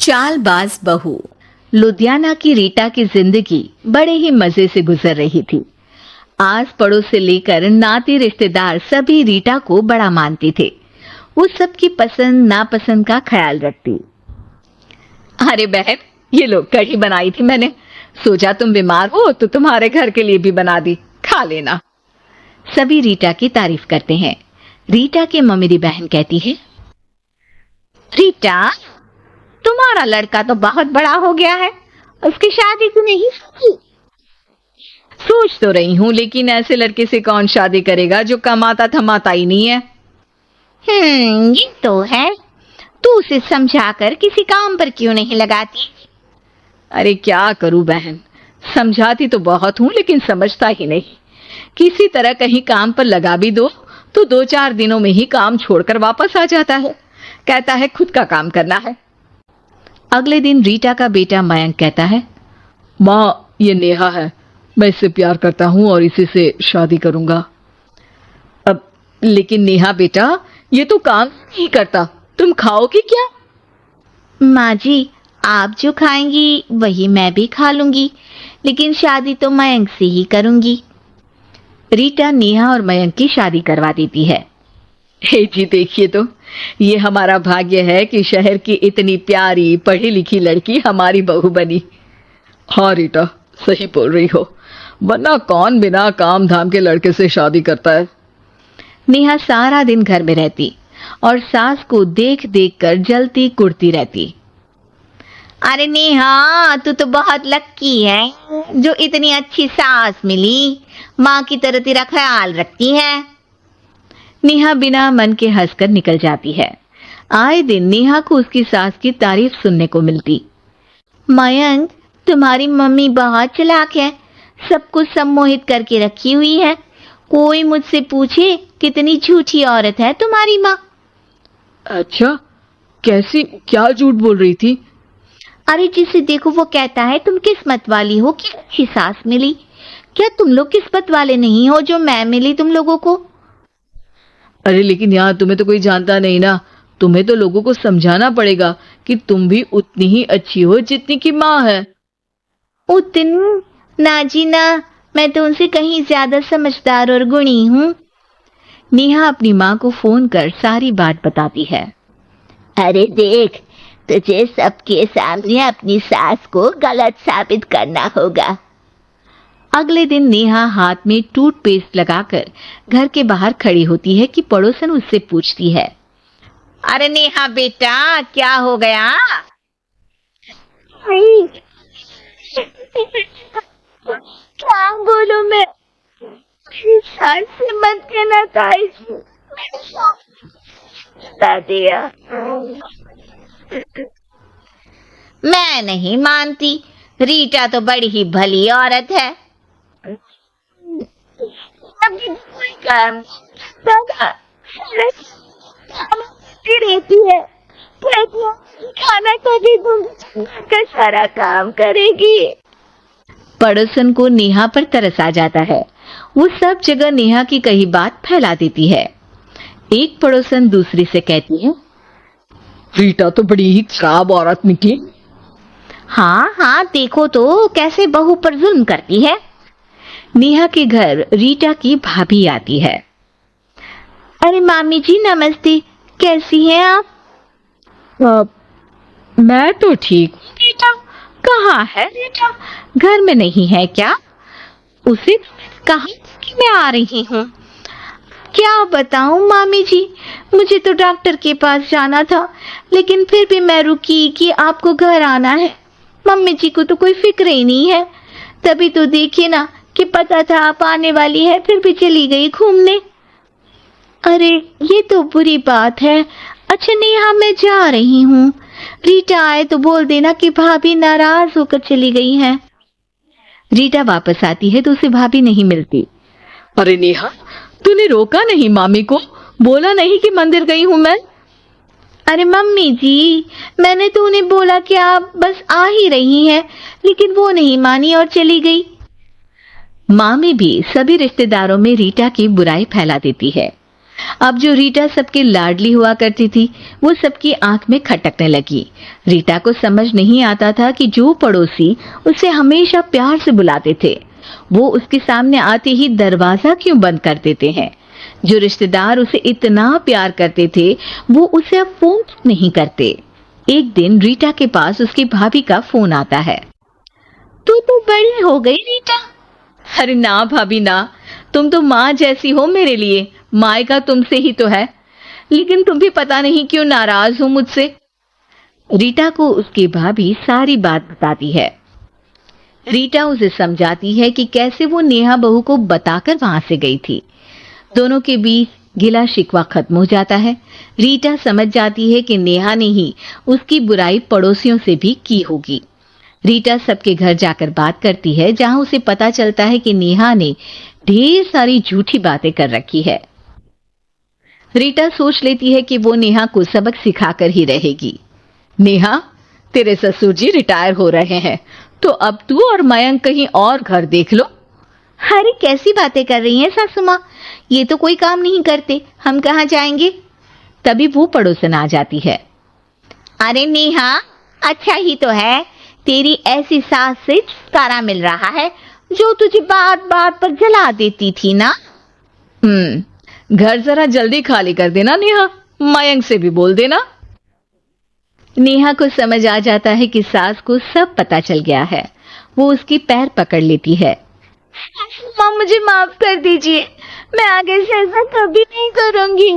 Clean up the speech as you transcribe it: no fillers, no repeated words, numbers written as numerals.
चालबाज बहू। लुधियाना की रीटा की जिंदगी बड़े ही मजे से गुजर रही थी। आस पड़ोस से लेकर नाती रिश्तेदार सभी रीटा को बड़ा मानते थे। वो सबकी पसंद नापसंद का ख्याल रखती। अरे बहन, ये लो कढ़ी बनाई थी मैंने, सोचा तुम बीमार हो तो तुम्हारे घर के लिए भी बना दी, खा लेना। सभी रीटा की तारीफ करते हैं। रीटा की ममेरी बहन कहती है, रीटा, तुम्हारा लड़का तो बहुत बड़ा हो गया है, उसकी शादी तो नहीं की? सोच तो रही हूँ, लेकिन ऐसे लड़के से कौन शादी करेगा जो कमाता थमाता ही नहीं है। ये तो है। तू उसे समझाकर किसी काम पर क्यों नहीं लगाती? अरे क्या करूं बहन, समझाती तो बहुत हूं लेकिन समझता ही नहीं। किसी तरह कहीं काम पर लगा भी दो तो 2-4 दिनों में ही काम छोड़कर वापस आ जाता है। कहता है खुद का काम करना है। अगले दिन रीटा का बेटा मयंक कहता है, माँ, ये नेहा है, मैं इससे प्यार करता हूं और इसी से शादी करूंगा। अब लेकिन नेहा बेटा, ये तो काम नहीं करता, तुम खाओगी क्या? माँ जी, आप जो खाएंगी वही मैं भी खा लूंगी, लेकिन शादी तो मयंक से ही करूंगी। रीटा नेहा और मयंक की शादी करवा देती है। हे जी, देखिए तो, ये हमारा भाग्य है कि शहर की इतनी प्यारी पढ़ी लिखी लड़की हमारी बहू बनी। हाँ रीटा, सही बोल रही हो, वरना कौन बिना काम धाम के लड़के से शादी करता है। नेहा सारा दिन घर में रहती और सास को देख देख कर जलती कुड़ती रहती। अरे नेहा, तू तो बहुत लक्की है जो इतनी अच्छी सास मिली, माँ की तरह तेरा ख्याल रखती है। नेहा बिना मन के हंसकर निकल जाती है। आए दिन नेहा को उसकी सास की तारीफ सुनने को मिलती। मयंक, तुम्हारी मम्मी बहुत चालाक है, सबको सम्मोहित करके रखी हुई है। कोई मुझसे पूछे कितनी झूठी औरत है तुम्हारी माँ। अच्छा, कैसी, क्या झूठ बोल रही थी? अरे जिसे देखो वो कहता है तुम किस्मत वाली हो कि अच्छी सास मिली। क्या तुम लोग किस्मत वाले नहीं हो जो मैं मिली तुम लोगों को? अरे लेकिन यार, तुम्हें तो कोई जानता नहीं ना, तुम्हें तो लोगों को समझाना पड़ेगा कि तुम भी उतनी ही अच्छी हो जितनी की माँ है। उतनी? ना जी ना, मैं तो उनसे कहीं ज्यादा समझदार और गुणी हूँ। नेहा अपनी माँ को फोन कर सारी बात बताती है। अरे देख, तुझे सबके सामने अपनी सास को गलत साबित करना होगा। अगले दिन नेहा हाथ में टूथपेस्ट लगाकर घर के बाहर खड़ी होती है कि पड़ोसन उससे पूछती है, अरे नेहा बेटा, क्या हो गया? क्या बोलूं मैं, सास से मत कहना बता दिया। मैं नहीं मानती, रीटा तो बड़ी ही भली औरत है। कोई काम रहती है, खाना कभी का सारा काम करेगी। पड़ोसन को नेहा पर तरस आ जाता है। वो सब जगह नेहा की कही बात फैला देती है। एक पड़ोसन दूसरी से कहती है, रीटा तो बड़ी ही खराब औरत निकली। हाँ हाँ, देखो तो कैसे बहू पर जुल्म करती है। नेहा के घर रीटा की भाभी आती है। अरे मामी जी नमस्ते, कैसी हैं आप? मैं तो ठीक हूँ रीटा। कहाँ है रीटा, घर में नहीं है क्या? उसे कहा कि मैं आ रही हूँ। क्या बताऊं मामी जी, मुझे तो डॉक्टर के पास जाना था, लेकिन फिर भी मैं रुकी कि आपको घर आना है। मम्मी जी को तो कोई फिक्र ही नहीं है। तभी तो देखिए ना कि पता था आप आने वाली है, फिर भी चली गई घूमने। अरे ये तो बुरी बात है। अच्छा नेहा, मैं जा रही हूँ, रीटा आए तो बोल देना कि भाभी नाराज होकर चली गई हैं। रीटा वापस आती है तो उसे भाभी नहीं मिलती। अरे नेहा, तूने रोका नहीं मामी को, बोला नहीं कि मंदिर गई हूं मैं? अरे मम्मी जी, मैंने तो उन्हें बोला कि आप बस आ ही रही हैं, लेकिन वो नहीं मानी और चली गई। मामी भी सभी रिश्तेदारों में रीटा की बुराई फैला देती है। अब जो रीटा सबकी लाडली हुआ करती थी, वो सबकी आंख में खटकने लगी। रीटा को समझ नहीं आता था कि जो पड़ोसी उसे हमेशा प्यार से बुलाते थे, वो उसके सामने आते ही दरवाजा क्यों बंद कर देते हैं। जो रिश्तेदार उसे इतना प्यार करते थे, वो उसे अब फोन नहीं करते। एक दिन रीटा के पास उसकी भाभी का फोन आता है। तू तो बड़ी हो गई रीटा। अरे ना भाभी ना, तुम तो माँ जैसी हो मेरे लिए, मायका तुमसे ही तो है। लेकिन तुम भी पता नहीं क्यों नाराज हो मुझसे। रीटा को उसकी भाभी सारी बात बताती है। रीटा उसे समझाती है कि कैसे वो नेहा बहू को बताकर वहां से गई थी। दोनों के बीच गिला शिकवा खत्म हो जाता है। रीटा समझ जाती है कि नेहा ने ही उसकी बुराई पड़ोसियों से भी की होगी। रीटा सबके घर जाकर बात करती है, जहां उसे पता चलता है कि नेहा ने ढेर सारी झूठी बातें कर रखी है। रीटा सोच लेती है कि वो नेहा को सबक सिखाकर ही रहेगी। नेहा, तेरे ससुर जी रिटायर हो रहे हैं, तो अब तू और मयंक कहीं और घर देख लो। अरे कैसी बातें कर रही हैं सासू माँ, ये तो कोई काम नहीं करते, हम कहाँ जाएंगे। तभी वो पड़ोसन आ जाती है। अरे नेहा, अच्छा ही तो है, तेरी ऐसी सास से छुटकारा मिल रहा है जो तुझे बात बात पर जला देती थी ना। घर जरा जल्दी खाली कर देना नेहा, मयंक से भी बोल देना। नेहा को समझ आ जाता है कि सास को सब पता चल गया है। वो उसकी पैर पकड़ लेती है। माँ मुझे माफ कर दीजिए, मैं आगे से ऐसा कभी नहीं करूंगी।